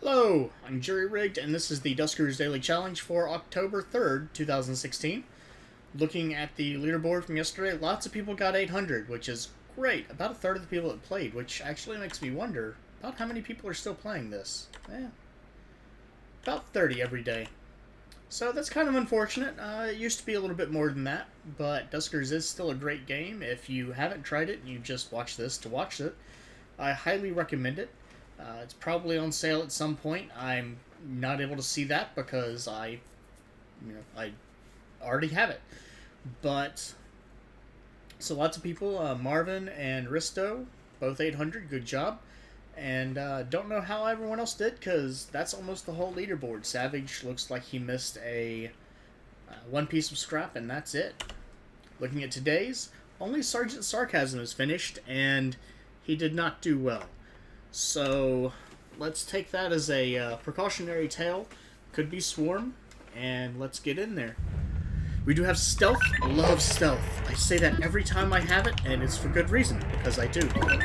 Hello, I'm Jerry Rigged, and this is the Duskers Daily Challenge for October 3rd, 2016. Looking at the leaderboard from yesterday, lots of people got 800, which is great. About a third of the people that played, which actually makes me wonder about how many people are still playing this. About 30 every day. So that's kind of unfortunate. It used to be a little bit more than that, but Duskers is still a great game. If you haven't tried it and you just watch this to watch it, I highly recommend it. It's probably on sale at some point. I'm not able to see that because I already have it. But so lots of people, Marvin and Risto, both 800. Good job. And don't know how everyone else did because that's almost the whole leaderboard. Savage looks like he missed a one piece of scrap, and that's it. Looking at today's, only Sergeant Sarcasm is finished, and he did not do well. So let's take that as a precautionary tale. Could be Swarm, and let's get in there. We do have Stealth. I love Stealth. I say that every time I have it, and it's for good reason, because I do. We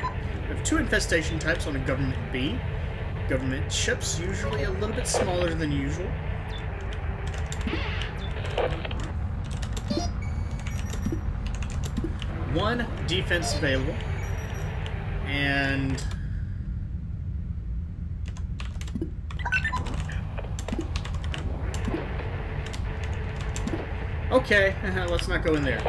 have 2 infestation types on a Government B. Government ships, usually a little bit smaller than usual. One defense available, and okay, let's not go in there.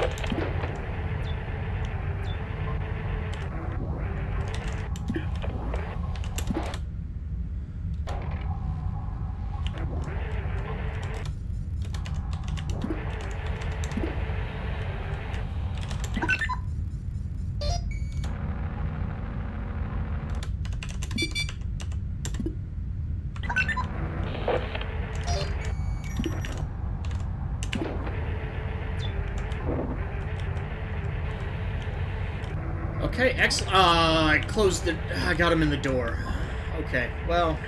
Okay, excellent. I closed the... I got him in the door. Okay, well...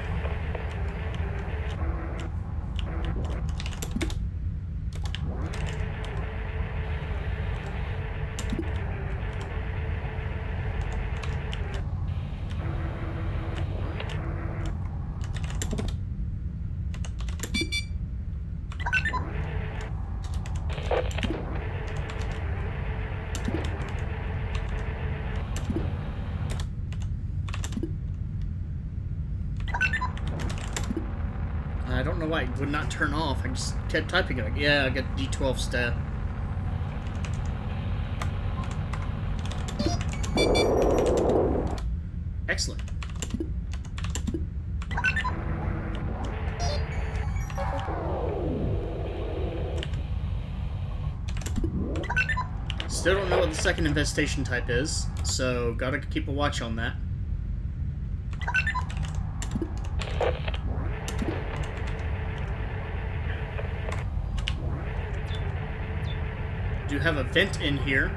I don't know why it would not turn off. I just kept typing it. Yeah, I got D12 stat. Excellent. Still don't know what the second infestation type is, so gotta keep a watch on that. Do have a vent in here.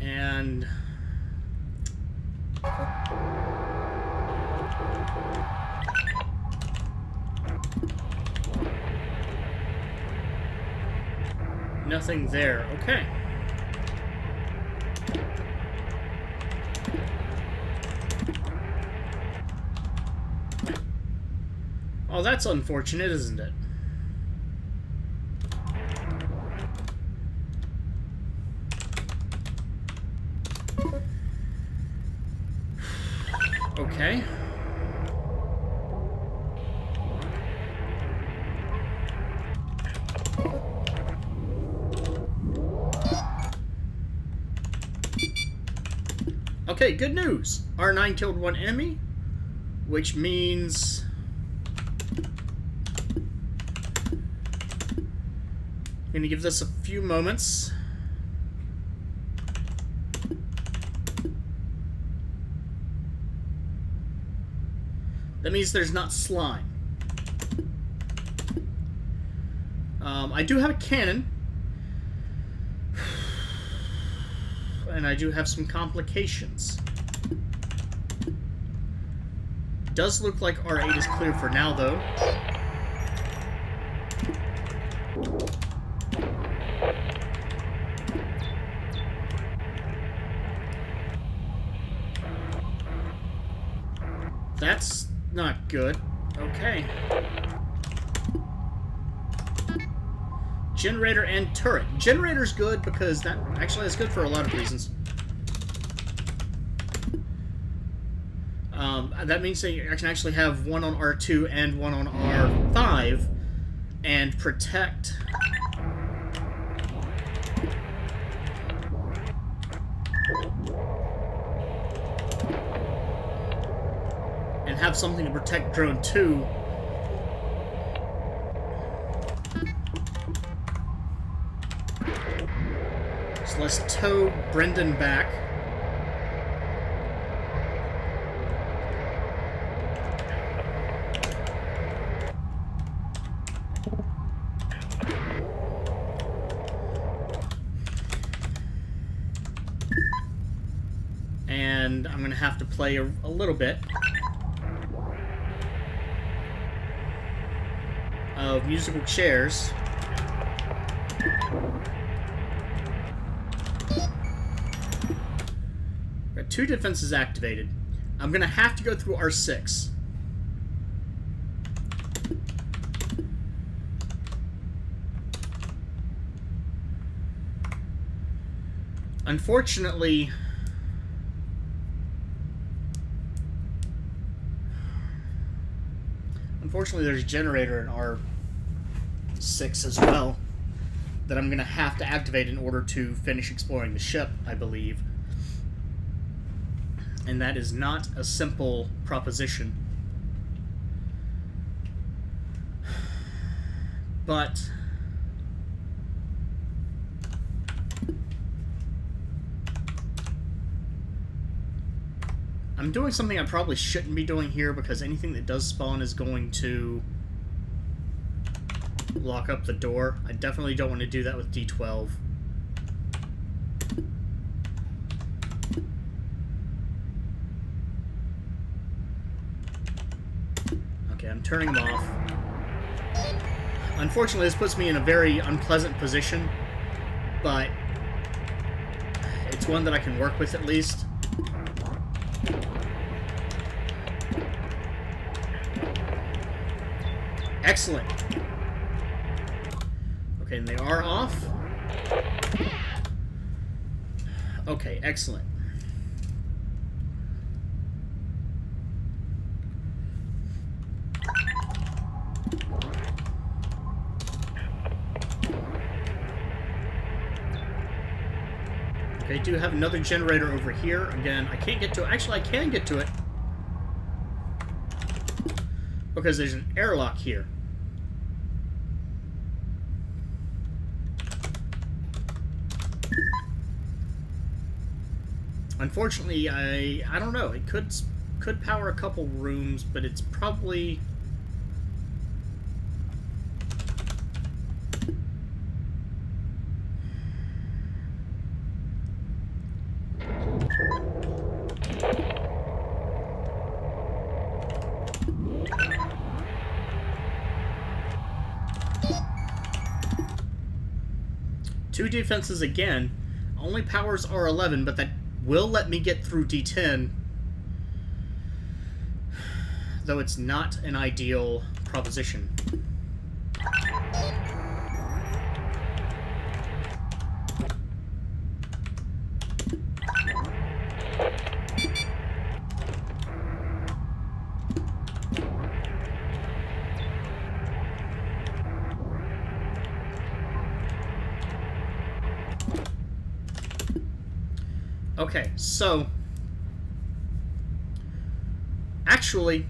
And nothing there. Okay. Oh, that's unfortunate, isn't it? Okay. Okay, good news. R9 killed 1 enemy, which means... I'm gonna give this a few moments. That means there's not slime. I do have a cannon. And I do have some complications. Does look like R8 is clear for now, though. good. Okay. Generator and turret. Generator's good because that actually is good for a lot of reasons. That means that you can actually have one on R2 and one on R5 and protect and have something to protect drone 2. So let's tow Brendan back. And I'm going to have to play a little bit of musical chairs. Got 2 defenses activated. I'm going to have to go through R6. Unfortunately, there's a generator in R6 as well that I'm going to have to activate in order to finish exploring the ship, I believe. And that is not a simple proposition. But I'm doing something I probably shouldn't be doing here because anything that does spawn is going to lock up the door. I definitely don't want to do that with D12. Okay, I'm turning them off. Unfortunately, this puts me in a very unpleasant position, but it's one that I can work with at least. Excellent. Okay, and they are off. Okay, excellent. Okay, I do have another generator over here. Again, I can't get to it. Actually, I can get to it because there's an airlock here. Unfortunately, I don't know. It could power a couple rooms, but it's probably two defenses again. Only powers R11, but that will let me get through D10, though it's not an ideal proposition. Okay, so actually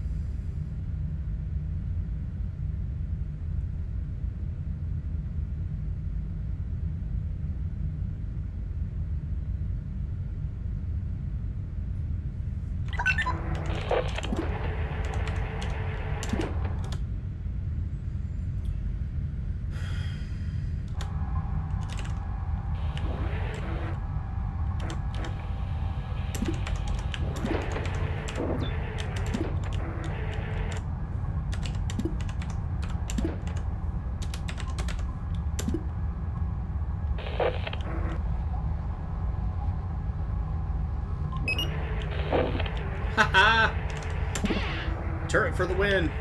for the win.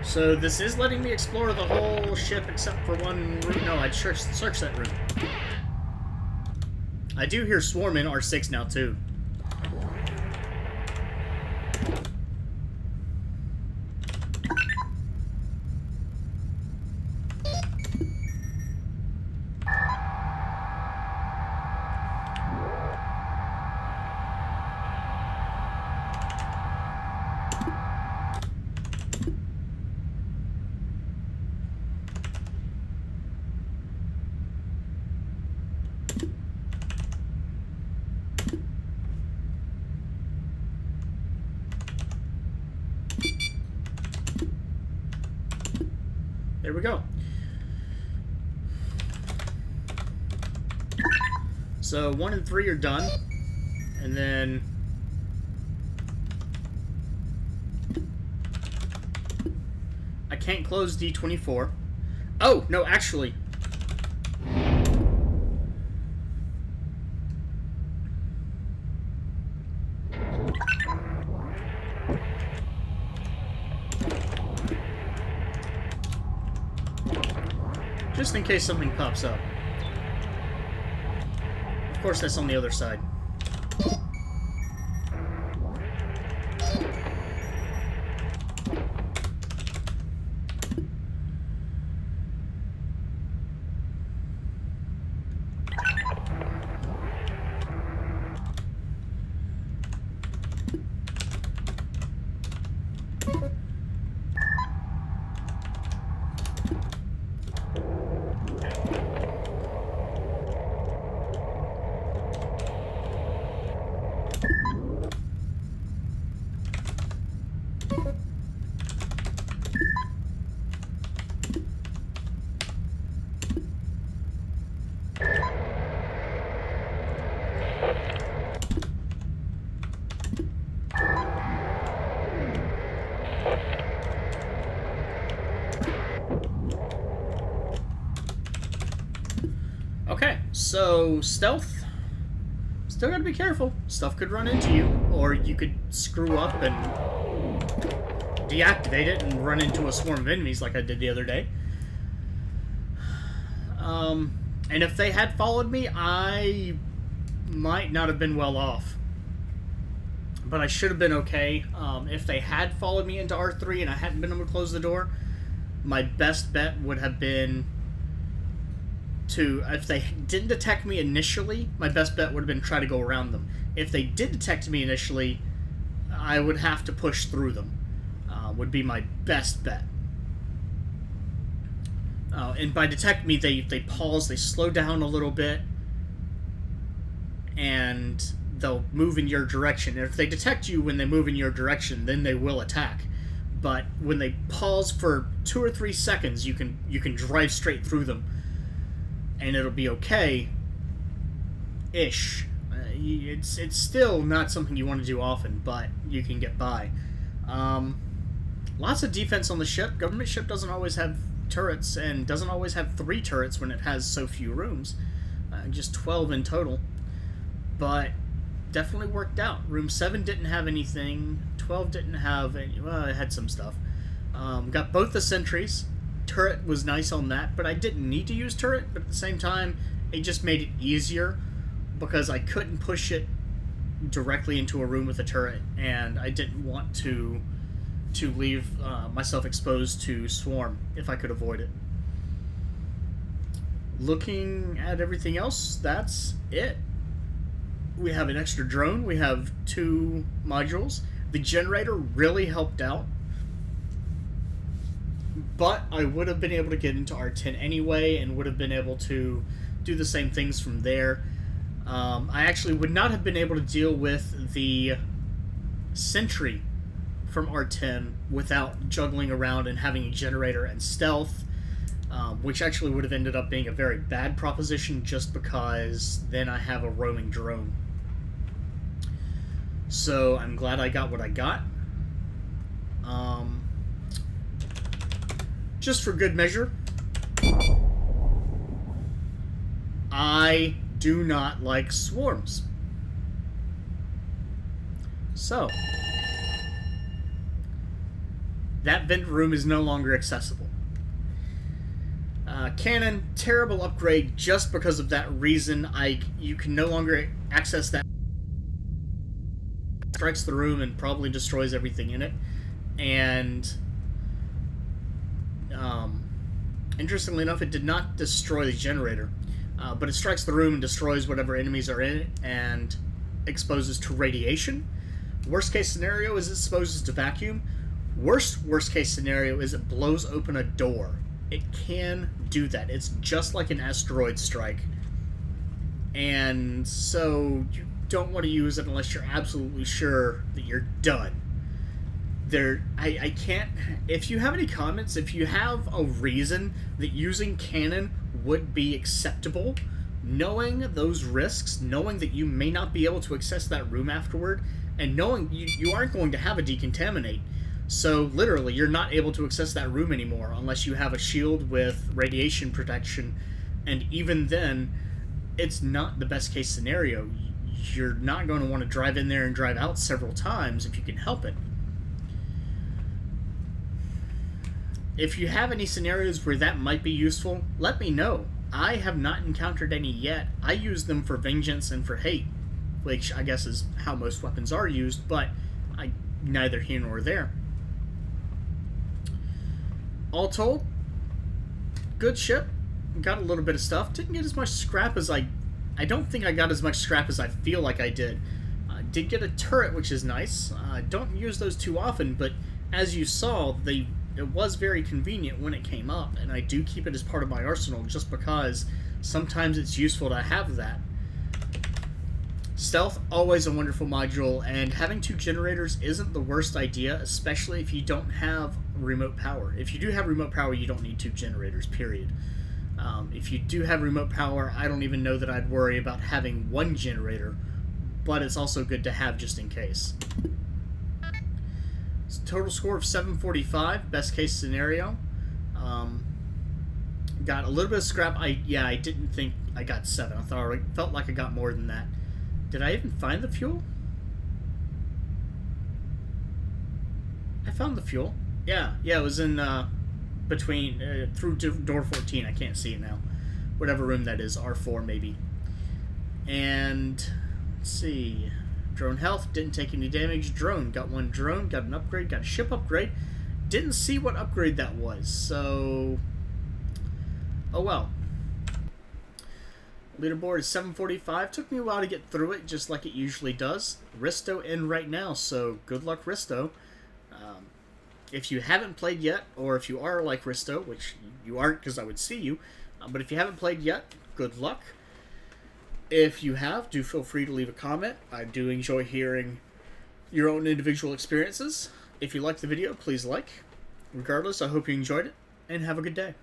So this is letting me explore the whole ship except for one room. No, I'd search that room. I do hear Swarm in R6 now, too. There we go. So 1 and 3 are done, and then I can't close D24. Oh, no, actually. Just in case something pops up. Of course, that's on the other side. Okay, so stealth. Still gotta be careful. Stuff could run into you, or you could screw up and deactivate it and run into a swarm of enemies like I did the other day. And if they had followed me, I might not have been well off. But I should have been okay. If they had followed me into R3 and I hadn't been able to close the door, my best bet would have been to, if they didn't detect me initially, my best bet would have been try to go around them. If they did detect me initially, I would have to push through them. Would be my best bet. And by detect me, they pause, they slow down a little bit, and they'll move in your direction. And if they detect you when they move in your direction, then they will attack. But when they pause for 2 or 3 seconds, you can drive straight through them, and it'll be okay-ish. It's still not something you want to do often, but you can get by. Lots of defense on the ship. Government ship doesn't always have turrets, and doesn't always have 3 turrets when it has so few rooms. Just 12 in total. But definitely worked out. Room 7 didn't have anything. 12 didn't have any. Well, it had some stuff. Got both the sentries. Turret was nice on that, but I didn't need to use turret. But at the same time, it just made it easier because I couldn't push it directly into a room with a turret, and I didn't want to leave myself exposed to swarm if I could avoid it. Looking at everything else, that's it. We have an extra drone. We have 2 modules. The generator really helped out, but I would have been able to get into R10 anyway and would have been able to do the same things from there. I actually would not have been able to deal with the sentry from R10 without juggling around and having a generator and stealth, which actually would have ended up being a very bad proposition just because then I have a roaming drone. So I'm glad I got what I got. Just for good measure, I do not like swarms. So, that vent room is no longer accessible. Cannon, terrible upgrade just because of that reason. You can no longer access that. Strikes the room and probably destroys everything in it. And interestingly enough, it did not destroy the generator, but it strikes the room and destroys whatever enemies are in it and exposes to radiation. Worst case scenario is it exposes to vacuum. Worst case scenario is it blows open a door. It can do that. It's just like an asteroid strike. And so you don't want to use it unless you're absolutely sure that you're done. I can't... If you have any comments, if you have a reason that using cannon would be acceptable, knowing those risks, knowing that you may not be able to access that room afterward, and knowing you aren't going to have a decontaminate, so literally you're not able to access that room anymore unless you have a shield with radiation protection, and even then, it's not the best case scenario. You're not going to want to drive in there and drive out several times if you can help it. If you have any scenarios where that might be useful, let me know. I have not encountered any yet. I use them for vengeance and for hate, which I guess is how most weapons are used, but neither here nor there. All told, good ship. Got a little bit of stuff. Didn't get as much scrap as I don't think I got as much scrap as I feel like I did. Did get a turret, which is nice. Don't use those too often, but as you saw, it was very convenient when it came up, and I do keep it as part of my arsenal just because sometimes it's useful to have that. Stealth, always a wonderful module, and having 2 generators isn't the worst idea, especially if you don't have remote power. If you do have remote power, you don't need 2 generators, period. If you do have remote power, I don't even know that I'd worry about having 1 generator, but it's also good to have just in case. Total score of 745, best case scenario. Got a little bit of scrap. I didn't think I got 7. I felt like I got more than that. Did I even find the fuel? I found the fuel. Yeah, it was in between through door 14. I can't see it now. Whatever room that is, R4 maybe. And let's see. Drone health, didn't take any damage. Drone, got 1 drone, got an upgrade, got a ship upgrade. Didn't see what upgrade that was, so... Oh well. Leaderboard is 745. Took me a while to get through it, just like it usually does. Risto in right now, so good luck, Risto. If you haven't played yet, or if you are like Risto, which you aren't because I would see you, but if you haven't played yet, good luck. If you have, do feel free to leave a comment. I do enjoy hearing your own individual experiences. If you liked the video, please like. Regardless, I hope you enjoyed it, and have a good day.